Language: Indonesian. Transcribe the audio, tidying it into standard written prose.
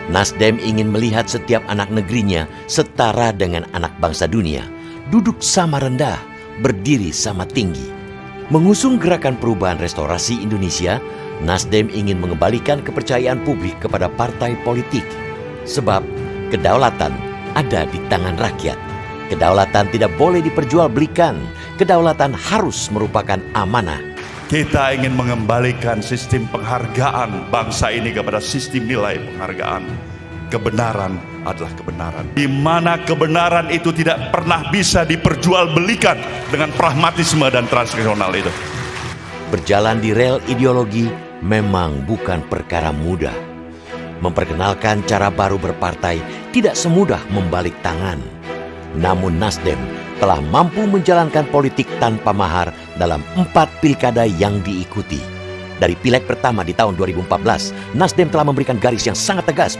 Nasdem ingin melihat setiap anak negerinya setara dengan anak bangsa dunia, duduk sama rendah, berdiri sama tinggi. Mengusung gerakan perubahan restorasi Indonesia, Nasdem ingin mengembalikan kepercayaan publik kepada partai politik. Sebab kedaulatan ada di tangan rakyat. Kedaulatan tidak boleh diperjualbelikan. Kedaulatan harus merupakan amanah. Kita ingin mengembalikan sistem penghargaan bangsa ini kepada sistem nilai penghargaan. Kebenaran adalah kebenaran. Di mana kebenaran itu tidak pernah bisa diperjualbelikan dengan pragmatisme dan transaksional itu. Berjalan di rel ideologi memang bukan perkara mudah. Memperkenalkan cara baru berpartai tidak semudah membalik tangan. Namun Nasdem telah mampu menjalankan politik tanpa mahar dalam 4 pilkada yang diikuti. Dari pileg pertama di tahun 2014, Nasdem telah memberikan garis yang sangat tegas